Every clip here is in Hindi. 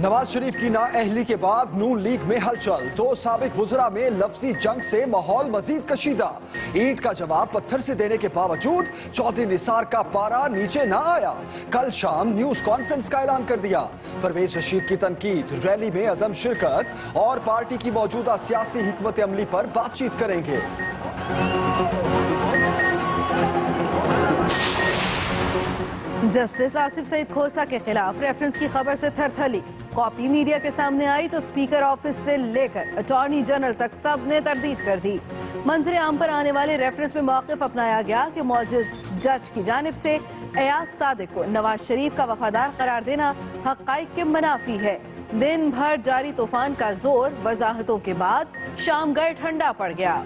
नवाज शरीफ की नाअहली के बाद नून लीग में हलचल। दो साबिक वुज़रा में लफ्जी जंग से माहौल मजीद कशीदा। ईंट का जवाब पत्थर से देने के बावजूद चौधरी निसार का पारा नीचे ना आया। कल शाम न्यूज कॉन्फ्रेंस का ऐलान कर दिया। परवेज रशीद की तनकीद, रैली में अदम शिरकत और पार्टी की मौजूदा सियासी हिकमत अमली पर बातचीत करेंगे। जस्टिस आसिफ सईद खोसा के खिलाफ रेफरेंस की खबर से थरथली। कॉपी मीडिया के सामने आई तो स्पीकर ऑफिस से लेकर अटॉर्नी जनरल तक सब ने तरदीद कर दी। मंजर आम पर आने वाले रेफरेंस में मौक़िफ़ अपनाया गया कि मौजूद जज की जानिब से एयाज सादिक को नवाज शरीफ का वफादार करार देना हक़ाइक़ के मुनाफी है। दिन भर जारी तूफान का जोर वजाहतों के बाद शाम गए ठंडा पड़ गया।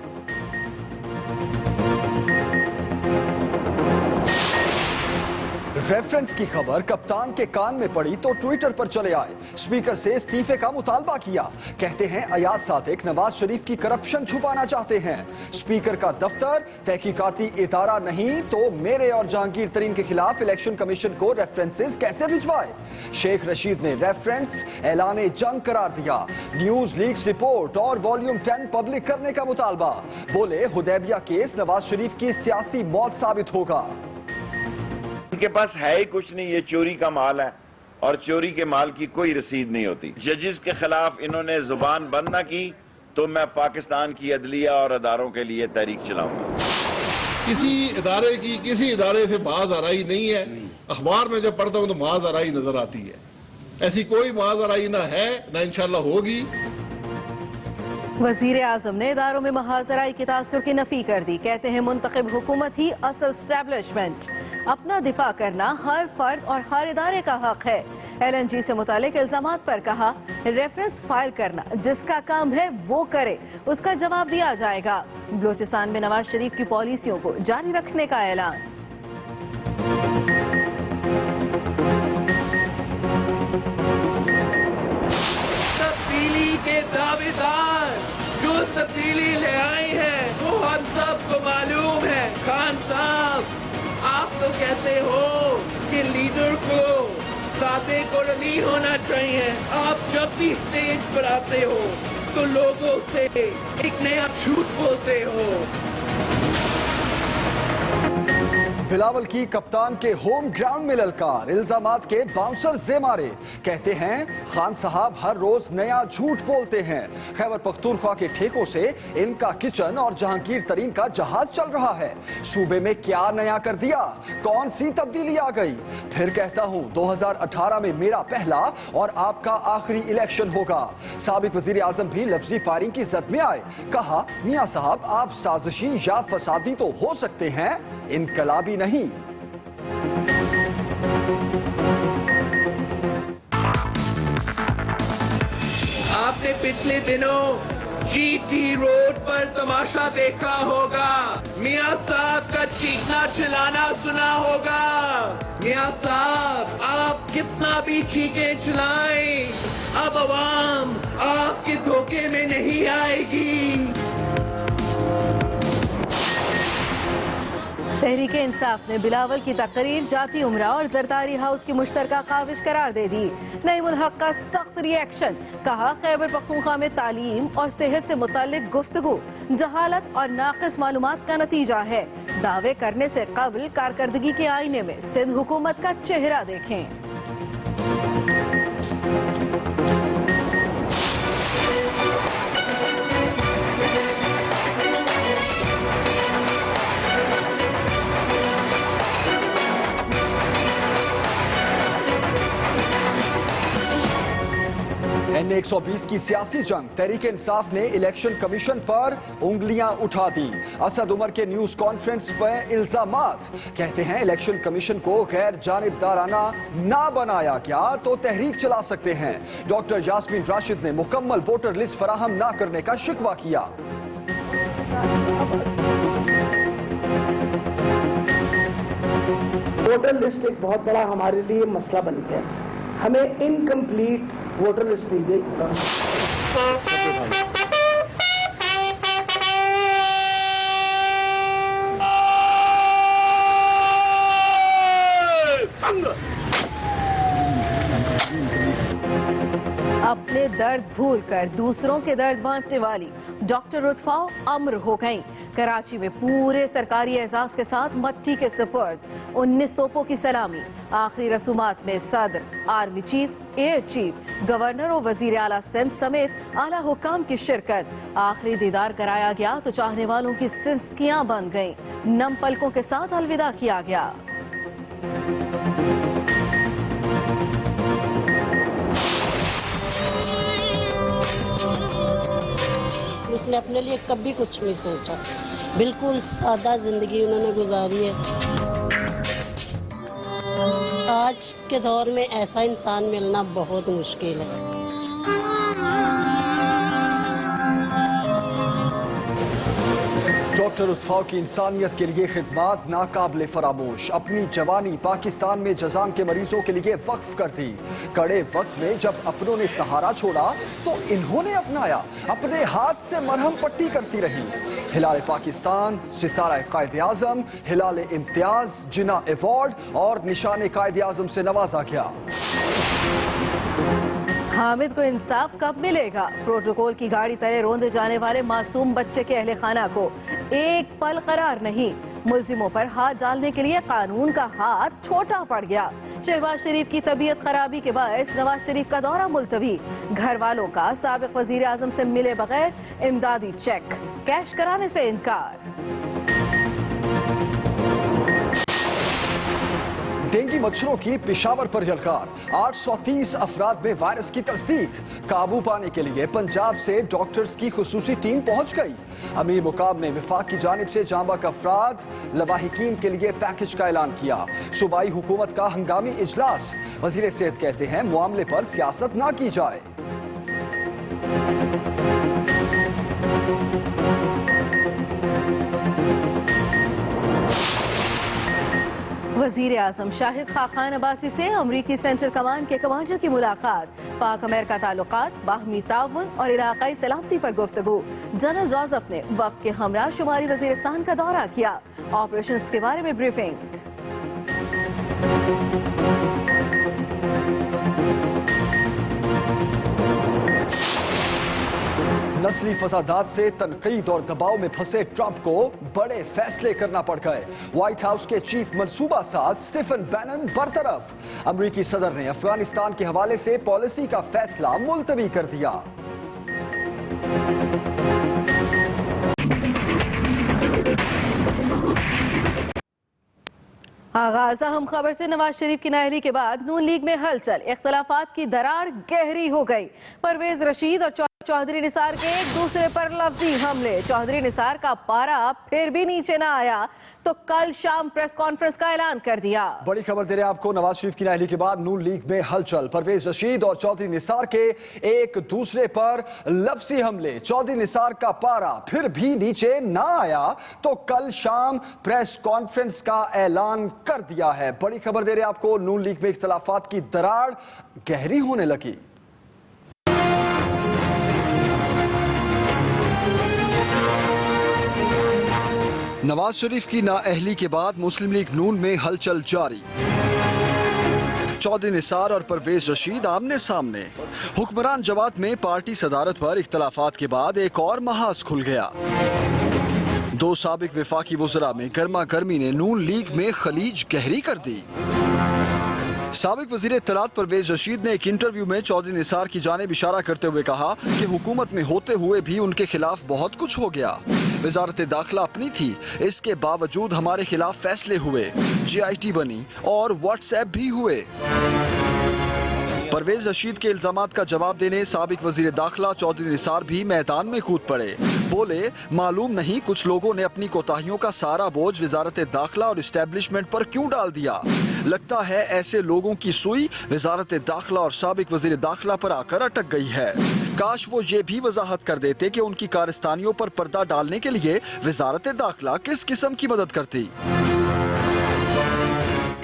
रेफरेंस की खबर कप्तान के कान में पड़ी तो ट्विटर पर चले आए। स्पीकर से इस्तीफे का मुतालबा किया। कहते हैं अयाज सादिक नवाज शरीफ की करप्शन छुपाना चाहते हैं। स्पीकर का दफ्तर तहकीकाती इदारा नहीं तो मेरे और जहांगीर तरीन के खिलाफ इलेक्शन कमीशन को रेफरेंसेस कैसे भिजवाए। शेख रशीद ने रेफरेंस ऐलाने जंग करार दिया। न्यूज लीक्स रिपोर्ट और वॉल्यूम 10 पब्लिक करने का मुतालबा। बोले हुदैबिया केस नवाज शरीफ की सियासी मौत साबित होगा। इनके पास है ही कुछ नहीं, ये चोरी का माल है और चोरी के माल की कोई रसीद नहीं होती। जजेस के खिलाफ इन्होंने जुबान बंद ना की तो मैं पाकिस्तान की अदलिया और अदारों के लिए तहरीक चलाऊंगा। किसी इदारे से माज़-आराई नहीं है। अखबार में जब पढ़ता हूं तो माज़-आराई नजर आती है। ऐसी कोई माज़-आराई ना है ना इंशाल्लाह होगी। वजीर आजम ने इदारों में महाजराई के तासुर की नफी कर दी। कहते हैं मुंतखब हुकूमत ही असल स्टैब्लिशमेंट। अपना दिफा करना हर फर्द और हर इदारे का हक है। LNG से मुतालिक इल्जामात पर कहा रेफरेंस फाइल करना जिसका काम है वो करे, उसका जवाब दिया जाएगा। बलोचिस्तान में नवाज शरीफ की पॉलिसियों को जारी रखने का ऐलान। तब्दीली के दावेदार जो तब्दीली ले आई है वो हम सबको मालूम है। खान साहब, आप तो कहते हो कि लीडर को सादे को नहीं होना चाहिए। आप जब भी स्टेज पर आते हो तो लोगों से एक नया झूठ बोलते हो। बिलावल की कप्तान के होम ग्राउंड में ललकार, इल्जामात के बाउंसर्स दे मारे। कहते हैं खान साहब हर रोज नया झूठ बोलते हैं। खैबर पख्तूनख्वा के ठेकों से इनका किचन और जहांगीर तरीन का जहाज चल रहा है। सूबे में क्या नया कर दिया, कौन सी तब्दीली आ गई। फिर कहता हूं 2018 में मेरा पहला और आपका आखिरी इलेक्शन होगा। साबिक वजीर आजम भी लफ्जी फायरिंग की जद में आए। कहा मियां साहब आप साजिशी या फसादी तो हो सकते हैं, इनकलाबी नहीं। आपने पिछले दिनों GT रोड पर तमाशा देखा होगा। मियां साहब का चीखना चिल्लाना सुना होगा। मियां साहब आप कितना भी चीखे चिल्लाएं, अब अवाम आपके धोखे में नहीं आएगी। तहरीके इंसाफ ने बिलावल की तकरीर जाती उमरा और जरदारी हाउस की मुश्तरका काविश करार दे दी। नईमुल हक का सख्त रिएक्शन। कहा खैबर पख्तूनख्वा में तालीम और सेहत से मुतालिक गुफ्तगू जहालत और नाकिस मालूमात का नतीजा है। दावे करने से कबल कारकर्दगी के आईने में सिंध हुकूमत का चेहरा देखें। N120 की सियासी जंग, तहरीके इंसाफ ने इलेक्शन कमीशन पर उंगलियां उठा दी। असद उमर के न्यूज कॉन्फ्रेंस पर इल्जामात। कहते हैं इलेक्शन कमीशन को गैर जानिबदाराना ना बनाया गया तो तहरीक चला सकते हैं। डॉक्टर यास्मीन राशिद ने मुकम्मल वोटर लिस्ट फराहम ना करने का शिकवा किया। वोटर लिस्ट एक बहुत बड़ा हमारे लिए मसला बन गया। हमें इनकम्प्लीट वोटर लिस्ट दी गई। अपने दर्द भूलकर दूसरों के दर्द बांटने वाली डॉक्टर रुतफा अमर हो गईं। कराची में पूरे सरकारी एजाज के साथ मट्टी के सुपुर्द, 19 तोपों की सलामी, आखिरी रसूमात में सदर, army chief, air chief, governor और वजीर आला सिंध समेत आला हुकाम की शिरकत। आखिरी दीदार कराया गया तो चाहने वालों की सिसकियां बन गईं। नम पलकों के साथ अलविदा किया गया। उसने अपने लिए कभी कुछ नहीं सोचा, बिल्कुल सादा जिंदगी उन्होंने गुजारी है। आज के दौर में ऐसा इंसान मिलना बहुत मुश्किल है। डॉक्टर रुतफा की इंसानियत के लिए खिदमत नाकाबिले फरामोश। अपनी जवानी पाकिस्तान में जजाम के मरीजों के लिए वक्फ कर दी। कड़े वक्त में जब अपनों ने सहारा छोड़ा तो इन्होंने अपनाया, अपने हाथ से मरहम पट्टी करती रही। हिलाल पाकिस्तान, सितारा कायद आजम, हिलाल इम्तियाज, जिना अवार्ड और निशान कायद आजम से नवाजा गया। हामिद को इंसाफ कब मिलेगा? प्रोटोकॉल की गाड़ी तले रोंदे जाने वाले मासूम बच्चे के अहले खाना को एक पल करार नहीं। मुल्जिमों पर हाथ डालने के लिए कानून का हाथ छोटा पड़ गया। शहबाज शरीफ की तबीयत खराबी के बायस नवाज शरीफ का दौरा मुलतवी। घर वालों का साबिक वजीर आजम से मिले बगैर इमदादी चेक, कैश कराने से इनकार। डेंगू मच्छरों की पेशावर पर यलकार, 830 अफराद में वायरस की तस्दीक। काबू पाने के लिए पंजाब से डॉक्टर्स की खुसूसी टीम पहुंच गई। अमीर मुकाम ने विफाक की जानिब से जांबाक अफराद लवाहिकीन के लिए पैकेज का ऐलान किया। सूबाई हुकूमत का हंगामी इजलास, वजीर सेहत कहते हैं मामले पर सियासत ना की जाए। वजीर आजम शाहिद खाकान अब्बासी से अमरीकी सेंट्रल कमान के कमांडर की मुलाकात। पाक अमेरिका ताल्लुकात, बाहमी ताउन और इलाकाई सलामती पर गुफ्तगू। जनरल जोसेफ ने वक्त के हमरा शुमारी वजीरिस्तान का दौरा किया। ऑपरेशंस के बारे में ब्रीफिंग। नस्ली फसादात से तनकीद और दबाव में फंसे ट्रंप को बड़े फैसले करना पड़ गए। व्हाइट हाउस के चीफ मंसूबा साज स्टीफन बैनन बरतरफ। अमरीकी सदर ने अफगानिस्तान के हवाले से पॉलिसी का फैसला मुलतवी कर दिया। आगाज अहम खबर से। नवाज शरीफ की नाअहली के बाद नून लीग में हलचल, इख्तलाफात की दरार गहरी हो गई। परवेज रशीद और चौधरी निसार के एक दूसरे पर लफ्जी हमले। चौधरी निसार का पारा फिर भी नीचे ना आया तो कल शाम प्रेस कॉन्फ्रेंस का ऐलान कर दिया। बड़ी खबर दे रहे हैं आपको। नवाज शरीफ की नाअहली के बाद नून लीग में हलचल, परवेज रशीद और चौधरी निसार के एक दूसरे पर लफ्जी हमले। चौधरी निसार का पारा फिर भी नीचे ना आया तो कल शाम प्रेस कॉन्फ्रेंस का ऐलान कर दिया है। बड़ी खबर दे रहे हैं आपको। नून लीग में इख्तलाफात की दरार गहरी होने लगी। नवाज शरीफ की नाअहली के बाद मुस्लिम लीग नून में हलचल जारी। चौधरी निसार और परवेज रशीद आमने सामने। हुक्मरान जमात में पार्टी सदारत पर इख्तलाफात के बाद एक और महाज खुल गया। दो साबिक विफाकी वज़रा में गर्मा गर्मी ने नून लीग में खलीज गहरी कर दी। साबिक वज़ीर इत्तलात परवेज रशीद ने एक इंटरव्यू में चौधरी निसार की जानिब इशारा करते हुए कहा कि हुकूमत में होते हुए भी उनके खिलाफ बहुत कुछ हो गया। वजारत दाखिला अपनी थी, इसके बावजूद हमारे खिलाफ फैसले हुए, GIT बनी और व्हाट्सएप भी हुए। परवेज रशीद के इल्जामात का जवाब देने साबिक वजीर दाखिला चौधरी निसार भी मैदान में कूद पड़े। बोले, मालूम नहीं कुछ लोगों ने अपनी कोताहियों का सारा बोझ वजारत दाखिला और इस्टेब्लिशमेंट पर क्यों डाल दिया। लगता है ऐसे लोगों की सुई वजारत दाखिला और साबिक वजीर दाखिला पर आकर अटक गई है। काश वो ये भी वजाहत कर देते कि उनकी कारस्तानियों पर पर्दा डालने के लिए वजारत दाखिला किस किस्म की मदद करती।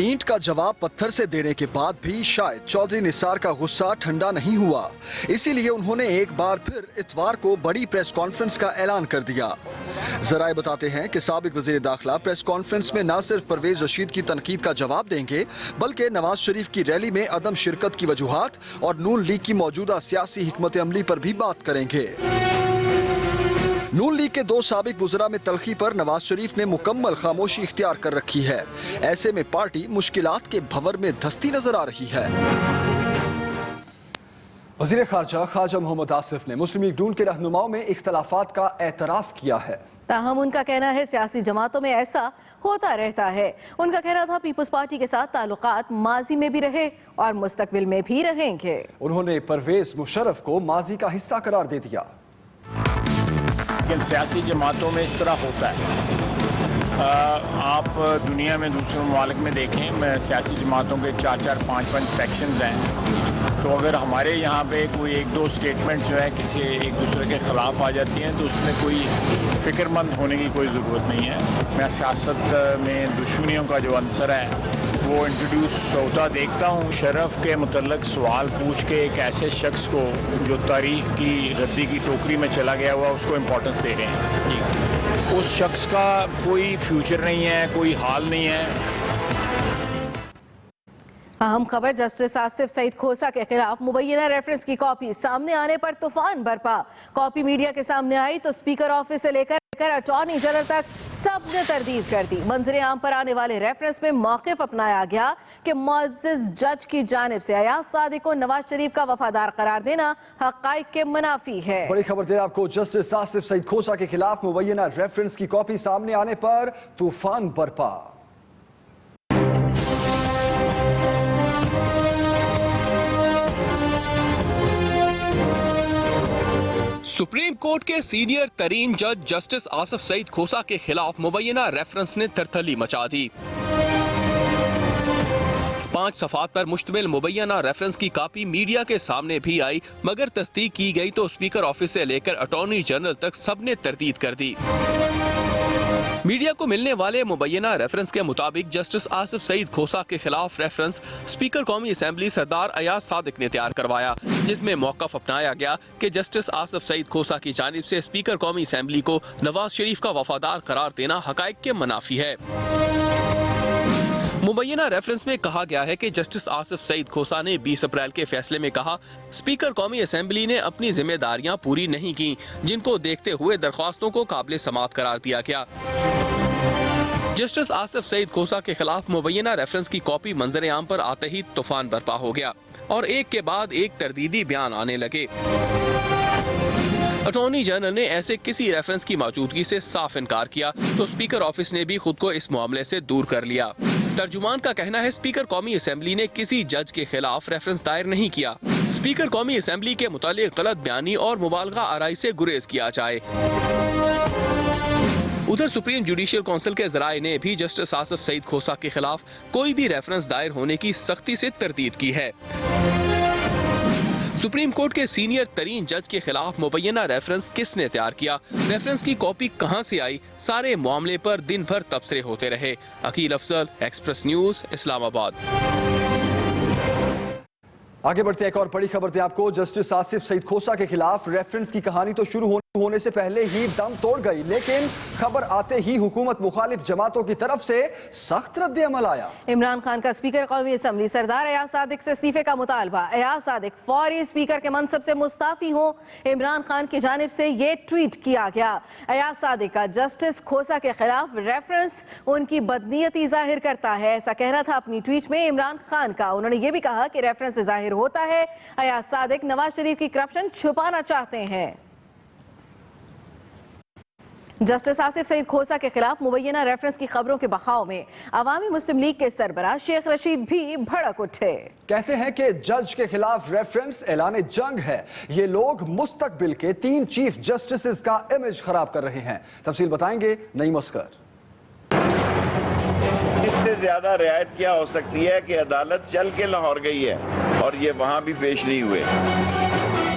ईंट का जवाब पत्थर से देने के बाद भी शायद चौधरी निसार का गुस्सा ठंडा नहीं हुआ। इसीलिए उन्होंने एक बार फिर इतवार को बड़ी प्रेस कॉन्फ्रेंस का ऐलान कर दिया। जराए बताते हैं कि साबिक वजीर दाखिला प्रेस कॉन्फ्रेंस में न सिर्फ परवेज रशीद की तनकीद का जवाब देंगे, बल्कि नवाज शरीफ की रैली में अदम शिरकत की वजूहात और नून लीग की मौजूदा सियासी हिकमत अमली पर भी बात करेंगे। नून लीग के दो साबिक वज़रा में तलखी पर नवाज शरीफ ने मुकम्मल खामोशी इख्तियार कर रखी है। ऐसे में पार्टी मुश्किलात के भंवर में धंसती नजर आ रही है। वज़ीर ख़ारजा मोहम्मद आसिफ ने मुस्लिम लीग नून के रहनुमाओं में इख्तलाफात का एतराफ़ किया है। ताहम उनका कहना है सियासी जमातों में ऐसा होता रहता है। उनका कहना था पीपल्स पार्टी के साथ ताल्लुकात माजी में भी रहे और मुस्तकबिल में भी रहेंगे। उन्होंने परवेज मुशर्रफ को माजी का हिस्सा करार दे दिया। लेकिन सियासी जमातों में इस तरह होता है। आप दुनिया में दूसरे ममालिक में देखें, सियासी जमातों के 4-4, 5-5 सेक्शंस हैं। तो अगर हमारे यहाँ पे कोई 1-2 स्टेटमेंट जो है किसी एक दूसरे के ख़िलाफ़ आ जाती हैं तो उसमें कोई फ़िक्रमंद होने की कोई ज़रूरत नहीं है। मैं सियासत में दुश्मनियों का जो अंसर है वो इंट्रोड्यूस होता देखता हूँ। शरफ के मुतल्लक सवाल पूछ के एक ऐसे शख्स को जो तारीख की रद्दी की टोकरी में चला गया हुआ उसको इम्पोर्टेंस दे रहे हैं। उस शख्स का कोई फ्यूचर नहीं है, कोई हाल नहीं है। अहम खबर, जस्टिस आसिफ सईद खोसा के खिलाफ मुबैना रेफरेंस की कॉपी सामने आने पर तूफान बरपा। कॉपी मीडिया के सामने आई तो स्पीकर ऑफिस से लेकर अटॉर्नी जनरल तक सबने तरदीद कर दी। मंजरे आम पर आने वाले रेफरेंस में मौक़िफ़ अपनाया गया कि मुअज़्ज़िज़ जज की जानिब से अयाज सादिक को नवाज शरीफ का वफादार करार देना हक़ाइक़ के मुनाफी है। बड़ी खबर दे आपको, जस्टिस आसिफ सईद खोसा के खिलाफ मुबैना रेफरेंस की कॉपी सामने आने पर तूफान बरपा। सुप्रीम कोर्ट के सीनियर तरीन जज जस्टिस आसिफ सईद खोसा के खिलाफ मुबैना रेफरेंस ने तरथली मचा दी। 5 सफ़ात पर मुश्तमिल मुबैना रेफरेंस की कॉपी मीडिया के सामने भी आई, मगर तस्दीक की गई तो स्पीकर ऑफिस से लेकर अटॉर्नी जनरल तक सबने तरदीद कर दी। मीडिया को मिलने वाले मुबैना रेफरेंस के मुताबिक जस्टिस आसिफ सईद खोसा के खिलाफ रेफरेंस स्पीकर कौमी असेंबली सरदार अयाज सादिक ने तैयार करवाया, जिसमें मौक़िफ़ अपनाया गया कि जस्टिस आसिफ सईद खोसा की जानिब से स्पीकर कौमी असेंबली को नवाज शरीफ का वफादार करार देना हक़ाइक़ के मुनाफी है। मुबैना रेफरेंस में कहा गया है कि जस्टिस आसिफ सईद खोसा ने 20 अप्रैल के फैसले में कहा, स्पीकर कौमी असेंबली ने अपनी जिम्मेदारियां पूरी नहीं की, जिनको देखते हुए दरख्वास्तों को काबिल समाअत करार दिया गया। जस्टिस आसिफ सईद खोसा के खिलाफ मुबैना रेफरेंस की कॉपी मंजर आम पर आते ही तूफान बरपा हो गया और एक के बाद एक तरदीदी बयान आने लगे। अटॉर्नी जनरल ने ऐसे किसी रेफरेंस की मौजूदगी से साफ इनकार किया तो स्पीकर ऑफिस ने भी खुद को इस मामले से दूर कर लिया। तर्जुमान का कहना है स्पीकर कौमी असेंबली ने किसी जज के खिलाफ रेफरेंस दायर नहीं किया। स्पीकर कौमी असेंबली के मुतालिक गलत बयानी और मुबालगा आराई से गुरेज किया जाए। उधर सुप्रीम जुडिशियल काउंसिल के जराए ने भी जस्टिस आसिफ सईद खोसा के खिलाफ कोई भी रेफरेंस दायर होने की सख्ती से तरदीद की है। सुप्रीम कोर्ट के सीनियर तरीन जज के खिलाफ मुबैना रेफरेंस किसने तैयार किया, रेफरेंस की कॉपी कहां से आई, सारे मामले पर दिन भर तबसरे होते रहे। Aqeel Afzal, express news, Islamabad. आगे बढ़ते एक और बड़ी खबर थी आपको, जस्टिस आसिफ सईद खोसा के खिलाफ रेफरेंस की कहानी तो शुरू होने से पहले ही दम तोड़ गई, लेकिन खबर आते ही हुकूमत मुखालिफ जमातों की तरफ से सख्त रद्द अमल आया। इमरान खान का स्पीकर कौमी असेंबली सरदार अयाज सादिक से इस्तीफे का मुतालबा। अयाज सादिक फौरी स्पीकर के मनसब से मुस्ताफी हो, इमरान खान की जानिब से ये ट्वीट किया गया। अयाज सादिक का जस्टिस खोसा के खिलाफ रेफरेंस उनकी बदनीयती जाहिर करता है, ऐसा कहना था अपनी ट्वीट में इमरान खान का। उन्होंने ये भी कहा कि रेफरेंस से जाहिर होता है अयाज सादिक नवाज शरीफ की करप्शन छुपाना चाहते हैं। जस्टिस आसिफ सईद खोसा के खिलाफ मुबैना रेफरेंस की खबरों के बहाव में अवामी मुस्लिम लीग के सरबराह शेख रशीद भी भड़क उठे। कहते हैं कि जज के खिलाफ रेफरेंस ऐलान जंग है। ये लोग मुस्तकबिल के 3 चीफ जस्टिस का इमेज खराब कर रहे हैं। तफसील बताएंगे नईम अस्कर। इससे ज्यादा रियायत क्या हो सकती है कि अदालत चल के लाहौर गई है और ये वहाँ भी पेश नहीं हुए।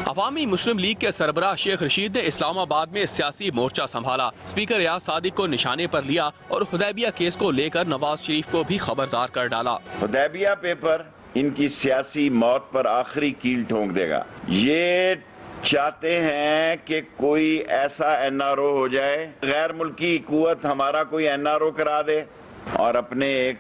अवामी मुस्लिम लीग के सरबराह शेख रशीद ने इस्लामाबाद में सियासी मोर्चा संभाला, स्पीकर रियाज सादिक को निशाने पर लिया और हुदैबिया केस को लेकर नवाज शरीफ को भी खबरदार कर डाला। हुदैबिया पेपर इनकी सियासी मौत पर आखिरी कील ठोंक देगा। ये चाहते हैं कि कोई ऐसा एनआरओ हो जाए, गैर मुल्की कुव्वत हमारा कोई एनआरओ करा दे और अपने एक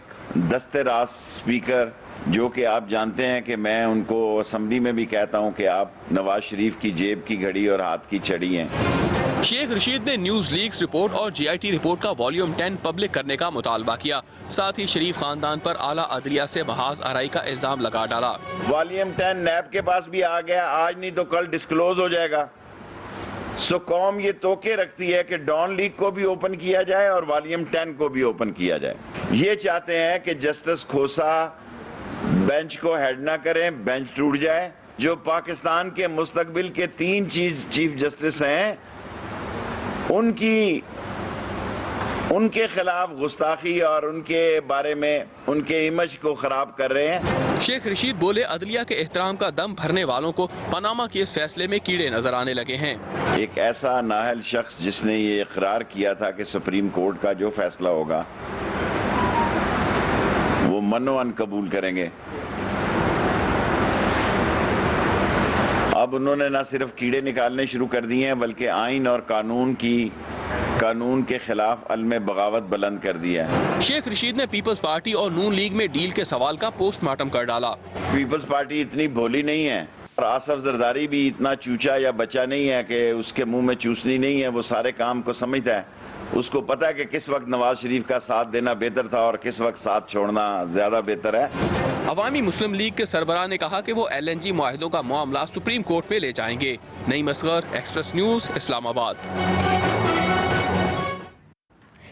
दस्ते राज स्पीकर, जो कि आप जानते हैं कि मैं उनको असेंबली में भी कहता हूं कि आप नवाज शरीफ की जेब की घड़ी और हाथ की छड़ी हैं। शेख रशीद ने न्यूज लीक्स रिपोर्ट और जीआईटी रिपोर्ट का वॉल्यूम 10 पब्लिक करने का मुतालबा किया। साथ ही शरीफ खानदान पर आला अदलिया से महाज आराई का इल्जाम लगा डाला। वॉल्यूम 10 नैब के पास भी आ गया, आज नहीं तो कल डिस्क्लोज हो जाएगा। सो कौम ये तोके रखती है कि डॉन लीग को भी ओपन किया जाए और वॉल्यूम 10 को भी ओपन किया जाए। ये चाहते हैं कि जस्टिस खोसा बेंच को हेड ना करें, बेंच टूट जाए। जो पाकिस्तान के मुस्तकबिल के 3 चीफ जस्टिस हैं, उनके खिलाफ गुस्ताखी और उनके बारे में उनके इमेज को खराब कर रहे हैं। शेख रशीद बोले, अदलिया के एहतराम का दम भरने वालों को पनामा केस फैसले में कीड़े नजर आने लगे हैं। एक ऐसा नाअहल शख्स जिसने ये इकरार किया था कि सुप्रीम कोर्ट का जो फैसला होगा वो मनोअन कबूल करेंगे, अब उन्होंने न सिर्फ कीड़े निकालने शुरू कर दिए हैं बल्कि आइन और कानून के खिलाफ अलमे बगावत बुलंद कर दिया है। शेख रशीद ने पीपल्स पार्टी और नून लीग में डील के सवाल का पोस्टमार्टम कर डाला। पीपल्स पार्टी इतनी भोली नहीं है और आसफ जरदारी भी इतना चूचा या बच्चा नहीं है कि उसके मुंह में चूसनी नहीं है। वो सारे काम को समझता है, उसको पता है कि किस वक्त नवाज शरीफ का साथ देना बेहतर था और किस वक्त साथ छोड़ना ज्यादा बेहतर है। अवामी मुस्लिम लीग के सरबराह ने कहा कि वो LNG मुआहिदों का मामला सुप्रीम कोर्ट में ले जाएंगे। Naeem Asghar, express news, Islamabad.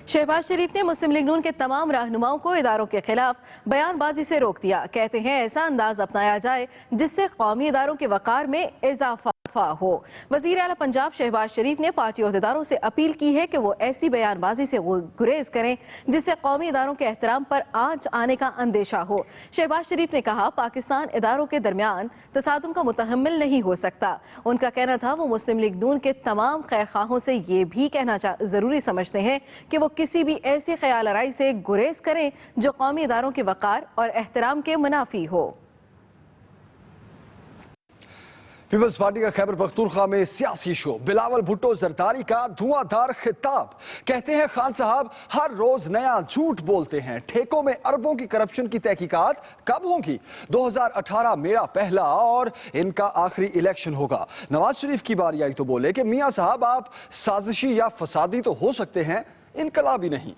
शहबाज शरीफ ने मुस्लिम लीग नून के तमाम रहनुमाओं को इदारों के खिलाफ बयानबाजी से रोक दिया। कहते हैं ऐसा अंदाज अपनाया जाए जिससे कौमी इदारों के वकार में इजाफा हो। वजीर आला पंजाब शहबाज शरीफ ने पार्टी ओहदेदारों से अपील की है कि वो ऐसी बयानबाजी से गुरेज करें जिससे कौमी इदारों के एहतराम पर आंच आने का अंदेशा हो। शहबाज शरीफ ने कहा, पाकिस्तान इदारों के दरमियान तसादुम का मुतहम्मिल नहीं हो सकता। उनका कहना था वो मुस्लिम लीग नून के तमाम खैरखाहों से ये भी कहना जरूरी समझते हैं कि वो किसी भी ऐसी ख्याल आराई से गुरेज करें जो कौमी इदारों के वकार और एहतराम के मुनाफी हो। पीपल्स पार्टी का खैबर पख्तूनख्वा में सियासी शो, बिलावल भुट्टो जरदारी का धुआंधार खिताब। कहते हैं खान साहब हर रोज नया झूठ बोलते हैं। ठेकों में अरबों की करप्शन की तहकीकात कब होंगी? 2018 मेरा पहला और इनका आखिरी इलेक्शन होगा। नवाज शरीफ की बारी आई तो बोले कि मियां साहब आप साजिशी या फसादी तो हो सकते हैं, इनकलाबी नहीं।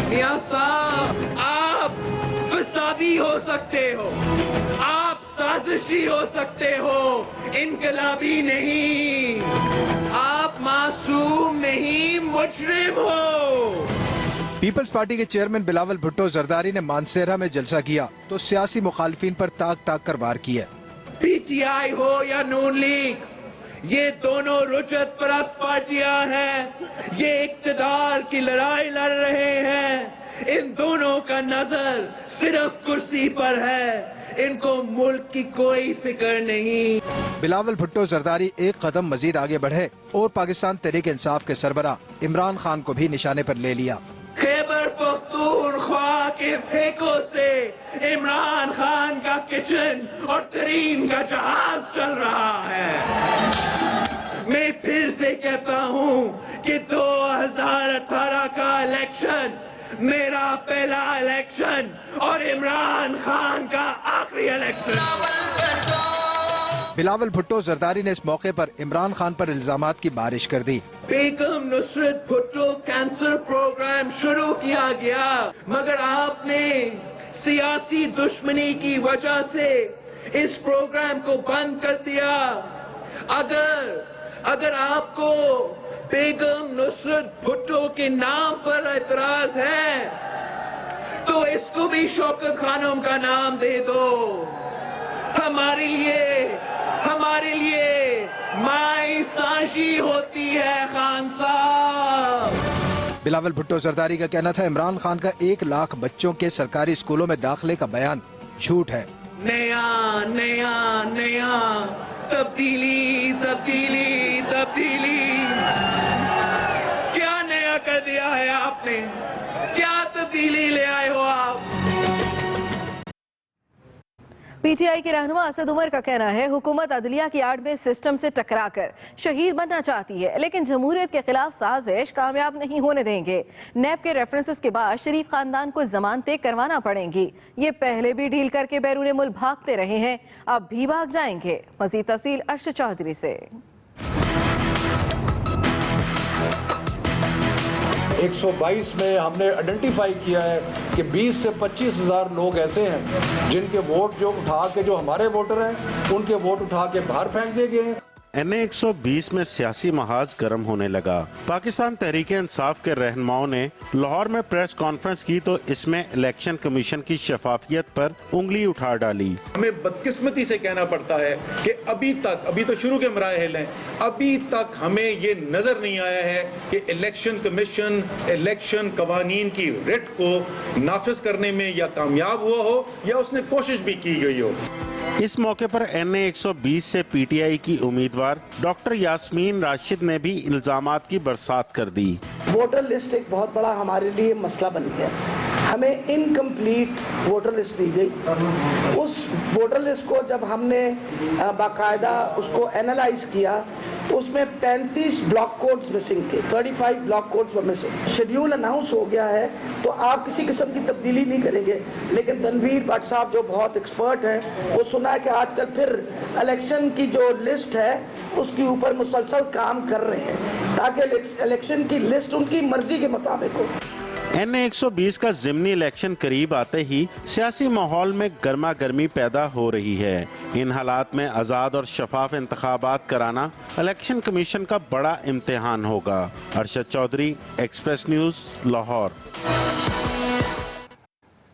मियां साहब आप फसादी हो सकते हो, आप साजिशी हो सकते हो, इनकलाबी नहीं। आप मासूम नहीं, मुजरिम हो। पीपल्स पार्टी के चेयरमैन बिलावल भुट्टो जरदारी ने मानसेरा में जलसा किया तो सियासी मुखालिफिन पर ताक कर वार किया। PTI हो या नून लीग, ये दोनों रुजत परस्त पार्टियां हैं। ये इक्तदार की लड़ाई लड़ रहे हैं। इन दोनों का नजर सिर्फ कुर्सी पर है, इनको मुल्क की कोई फिक्र नहीं। बिलावल भुट्टो जरदारी एक कदम मजीद आगे बढ़े और पाकिस्तान तहरीक इंसाफ के सरबराह इमरान खान को भी निशाने पर ले लिया। खैबर पख्तूनख्वा के फेकों से इमरान खान का किचन और तरीन का जहाज चल रहा है। मैं फिर से कहता हूँ कि 2018 का इलेक्शन मेरा पहला इलेक्शन और इमरान खान का आखिरी इलेक्शन। बिलावल भुट्टो जरदारी ने इस मौके पर इमरान खान पर इल्जामात की बारिश कर दी। बेगम नुसरत भुट्टो कैंसर प्रोग्राम शुरू किया गया, मगर आपने सियासी दुश्मनी की वजह से इस प्रोग्राम को बंद कर दिया। अगर आपको बेगम नुसरत भुट्टो के नाम पर एतराज है तो इसको भी शौकत खानम का नाम दे दो। हमारे लिए माई साशी होती है खान साहब। बिलावल भुट्टो जरदारी का कहना था इमरान खान का 1 लाख बच्चों के सरकारी स्कूलों में दाखिले का बयान झूठ है। नया नया नया तब्दीली तब्दीली तब्दीली, क्या नया कर दिया है आपने? क्या तब्दीली ले आए हो आप? पीटीआई के रहनुमा असद उमर का कहना है हुकूमत अदलिया की आड़ में सिस्टम से टकराकर शहीद बनना चाहती है, लेकिन जमहूरियत के खिलाफ साजिश कामयाब नहीं होने देंगे। नैब के रेफरेंसेस के बाद शरीफ खानदान को जमानतें करवाना पड़ेंगी। ये पहले भी डील करके बैरून मुल्क भागते रहे हैं, अब भी भाग जाएंगे। मजीद तफसील अरशद चौधरी से। 122 में हमने आइडेंटिफाई किया है कि 20 से 25 हज़ार लोग ऐसे हैं जिनके वोट जो उठा के जो हमारे वोटर हैं उनके वोट उठा के बाहर फेंक दिए गए हैं। NA 120 में सियासी महाज गर्म होने लगा। पाकिस्तान तहरीके इंसाफ के रहनुमाओं ने लाहौर में प्रेस कॉन्फ्रेंस की तो इसमें इलेक्शन कमीशन की शफाफियत पर उंगली उठा डाली। हमें बदकिस्मती से कहना पड़ता है कि अभी तो शुरू के मराहिल हैं, अभी तक हमें ये नजर नहीं आया है कि इलेक्शन कमीशन इलेक्शन कवानीन की रिट को नाफिज करने में या कामयाब हुआ हो या उसने कोशिश भी की गई हो। इस मौके पर NA 120 से PTI की उम्मीदवार डॉक्टर यास्मीन राशिद ने भी इल्जामात की बरसात कर दी। वोटर लिस्ट एक बहुत बड़ा हमारे लिए मसला बन गया। हमें इनकम्प्लीट वोटर लिस्ट दी गई। उस वोटर लिस्ट को जब हमने बाकायदा उसको एनालाइज किया तो उसमें 35 ब्लॉक कोड्स मिसिंग थे, 35 block codes missing. Schedule announce हो गया है तो आप किसी किस्म की तब्दीली नहीं करेंगे, लेकिन तनवीर भट्ट साहब जो बहुत एक्सपर्ट हैं वो सुना है कि आजकल फिर इलेक्शन की जो लिस्ट है उसके ऊपर मुसलसल काम कर रहे हैं ताकि इलेक्शन की लिस्ट उनकी मर्जी के मुताबिक हो। NA 120 का ज़िमनी इलेक्शन करीब आते ही सियासी माहौल में गर्मा गर्मी पैदा हो रही है। इन हालात में आज़ाद और शफाफ इंतखाबात कराना इलेक्शन कमीशन का बड़ा इम्तिहान होगा। Arshad Chaudhry, express news, Lahore.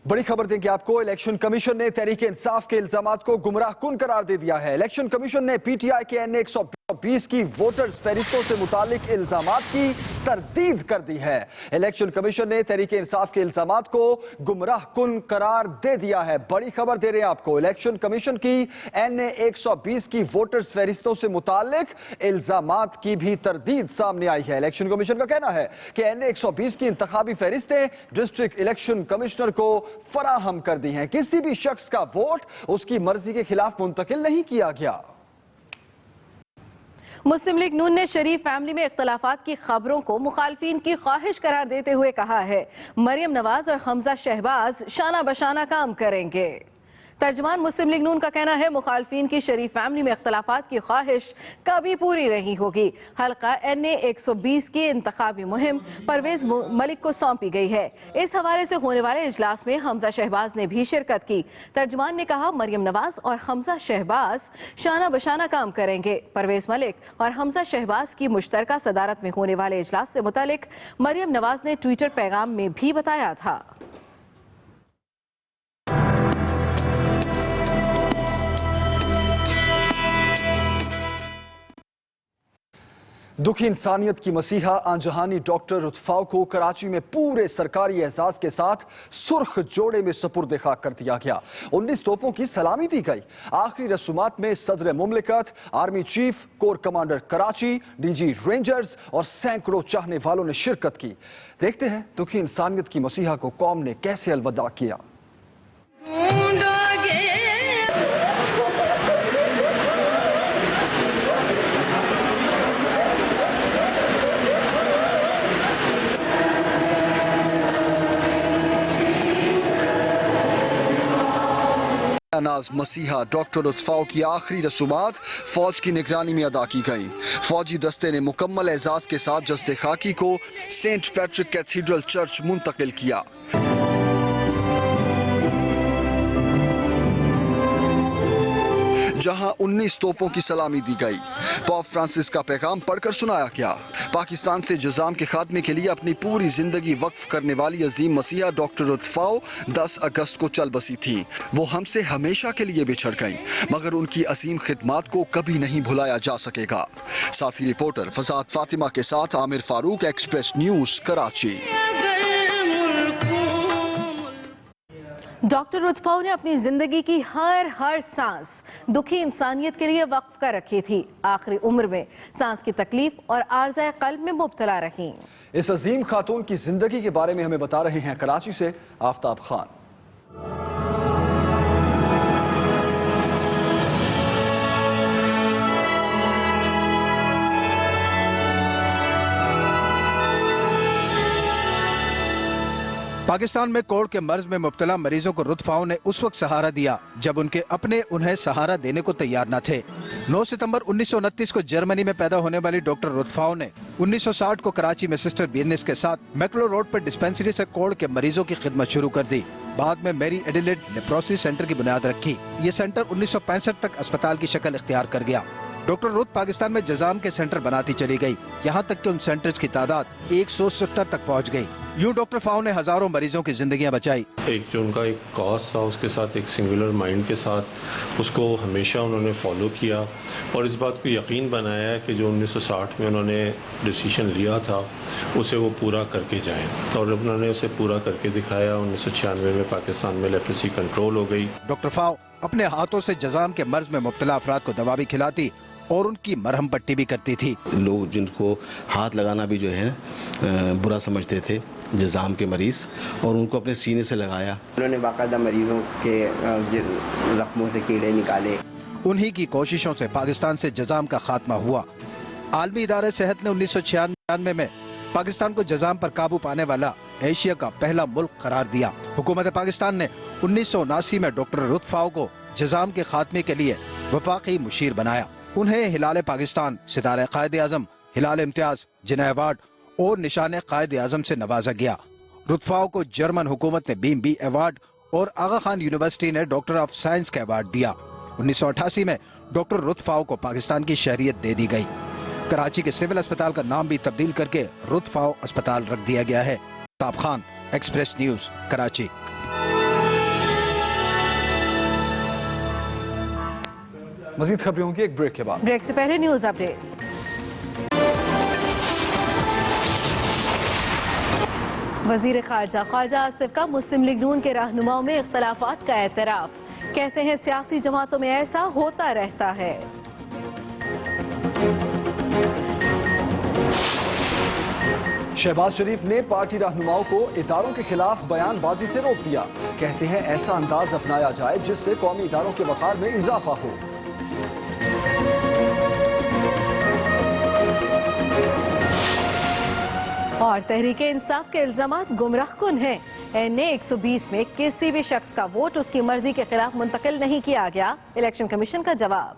बड़ी खबर देंगे आपको। इलेक्शन कमीशन ने तहरीके इंसाफ के इल्जामात को गुमराह कुन करार दे दिया है। इलेक्शन कमीशन ने PTI के NA 120 की वोटर्स फहरिस्तों से मुतालिक इल्जामात की तरदीद कर दी है। इलेक्शन कमीशन ने तहरीके इंसाफ के इल्जामात को गुमराह कुन करार दे दिया है। बड़ी खबर दे रहे हैं आपको। इलेक्शन कमीशन की NA 120 की वोटर्स फहरिस्तों से मुतालिक इल्जामात की भी तरदीद सामने आई है। इलेक्शन कमीशन का कहना है कि NA 120 की इंतखाबी फहरिस्तें डिस्ट्रिक्ट इलेक्शन कमिश्नर को फराहम कर दी हैं। किसी भी शख्स का वोट उसकी मर्जी के खिलाफ मुंतकिल नहीं किया गया। मुस्लिम लीग नून ने शरीफ फैमिली में इख्तलाफात की खबरों को मुखालफिन की ख्वाहिश करार देते हुए कहा है मरियम नवाज और हमजा शहबाज शाना बशाना काम करेंगे। तर्जमान मुस्लिम लीग नून का कहना है मुखालफिन की शरीफ फैमिली में इख्तलाफात की ख्वाहिश कभी पूरी नहीं होगी। हल्का NA 120 की इंतखाबी मुहिम परवेज मलिक को सौंपी गई है। इस हवाले से होने वाले इजलास में हमजा शहबाज ने भी शिरकत की। तर्जमान ने कहा मरियम नवाज और हमजा शहबाज शाना बशाना काम करेंगे। परवेज मलिक और हमजा शहबाज की मुश्तरका सदारत में होने वाले इजलास से मुतालिक मरियम नवाज ने ट्विटर पैगाम में भी बताया था। दुखी इंसानियत की मसीहा आंजहानी डॉक्टर रुतफाव को कराची में पूरे सरकारी एहसास के साथ सुर्ख जोड़े में सुपुर्द खाक कर दिया गया। 19 तोपों की सलामी दी गई। आखिरी रसूमात में सदर मुमलिकत, army chief, corps commander Karachi, DG rangers और सैकड़ों चाहने वालों ने शिरकत की। देखते हैं दुखी इंसानियत की मसीहा को कौम ने कैसे अलविदा किया। नाज मसीहा डॉक्टर रुतफाव की आखिरी रसूमात फौज की निगरानी में अदा की गई। फौजी दस्ते ने मुकम्मल एजाज के साथ जस्ते खाकी को सेंट पैट्रिक कैथीड्रल चर्च मुंतकिल किया। जहां 19 तोपों की सलामी दी गई। पॉप फ्रांसिस का पैगाम पढ़कर सुनाया गया। पाकिस्तान से जज़ाम के खात्मे के लिए अपनी पूरी जिंदगी वक्फ करने वाली अजीम मसीहा डॉक्टर रुतफाओ 10 अगस्त को चल बसी थी। वो हमसे हमेशा के लिए बिछड़ गई, मगर उनकी असीम खिदमात को कभी नहीं भुलाया जा सकेगा। साथी रिपोर्टर फसाद फातिमा के साथ Aamir Farooq, express news, Karachi. Doctor Ruth Pfau ने अपनी जिंदगी की हर सांस दुखी इंसानियत के लिए वक्फ कर रखी थी। आखिरी उम्र में सांस की तकलीफ और आर्ज़ाए क़ल्ब में मुब्तला रही। इस अजीम खातून की जिंदगी के बारे में हमें बता रहे हैं कराची से आफ्ताब खान। पाकिस्तान में कोढ़ के मर्ज में मुब्तला मरीजों को रुतफाओ ने उस वक्त सहारा दिया जब उनके अपने उन्हें सहारा देने को तैयार न थे। 9 सितंबर 1929 को जर्मनी में पैदा होने वाली डॉक्टर रुतफाओ ने 1960 को कराची में सिस्टर बियनिस के साथ मैक्लो रोड पर डिस्पेंसरी से कोढ़ के मरीजों की खिदमत शुरू कर दी। बाद में मेरी एडिलेड लेप्रोसी सेंटर की बुनियाद रखी। ये सेंटर 1965 तक अस्पताल की शक्ल इख्तियार कर गया। डॉक्टर रुत पाकिस्तान में जजाम के सेंटर बनाती चली गई, यहाँ तक कि उन सेंटर्स की तादाद 170 तक पहुँच गई। यूं डॉक्टर फाओ ने हजारों मरीजों की जिंदगियां बचाई। एक जो उनका एक कॉज था, उसके साथ एक सिंगुलर माइंड के साथ उसको हमेशा उन्होंने फॉलो किया और इस बात को यकीन बनाया कि जो 1960 में उन्होंने डिसीजन लिया था उसे वो पूरा करके जाएं और उन्होंने उसे पूरा करके दिखाया। 1996 में पाकिस्तान में लेप्रोसी कंट्रोल हो गई। डॉक्टर फाओ अपने हाथों से जजाम के मर्ज में मुब्तला अफराद को दवा भी खिलाती और उनकी मरहम पट्टी भी करती थी। लोग जिनको हाथ लगाना भी जो है बुरा समझते थे, जजाम के मरीज, और उनको अपने सीने से लगाया। उन्होंने बाकायदा मरीजों के जख्मों से कीड़े निकाले। उन्हीं की कोशिशों से पाकिस्तान से जजाम का खात्मा हुआ। आलमी इदारे सेहत ने 1996 में पाकिस्तान को जजाम पर काबू पाने वाला एशिया का पहला मुल्क करार दिया। हुकूमत पाकिस्तान ने 1979 में डॉक्टर रुतफाओ को जजाम के खात्मे के लिए वफाकी मुशीर बनाया। उन्हें हिलाल पाकिस्तान, सितारे कायद आजम, हिलाल इम्तियाज, जिना अवार्ड और निशान कायद आजम से नवाजा गया। रुतफाओ को जर्मन हुकूमत ने बीम बी अवार्ड और आगा खान यूनिवर्सिटी ने डॉक्टर ऑफ साइंस का अवार्ड दिया। 1988 में डॉक्टर रुतफाओ को पाकिस्तान की शहरियत दे दी गई। कराची के सिविल अस्पताल का नाम भी तब्दील करके रुतफाओ अस्पताल रख दिया गया है। ताब खान, एक्सप्रेस न्यूज, कराची। मजीद खबरें होंगी एक ब्रेक के बाद। ब्रेक से पहले न्यूज अपडेट्स। वजीर ख्वाजा आसिफ का मुस्लिम लीग नून के रहनुमाओं में इख्तलाफात का एतराफ। कहते हैं सियासी जमातों में ऐसा होता रहता है। शहबाज शरीफ ने पार्टी रहनुमाओं को इदारों के खिलाफ बयानबाजी से रोक दिया। कहते हैं ऐसा अंदाज अपनाया जाए जिससे कौमी इदारों के वक़ार में इजाफा हो। और तहरीक इंसाफ के इल्जामात गुमराह कुन हैं। NA 120 में किसी भी शख्स का वोट उसकी मर्जी के खिलाफ मुंतकिल नहीं किया गया। इलेक्शन कमीशन का जवाब।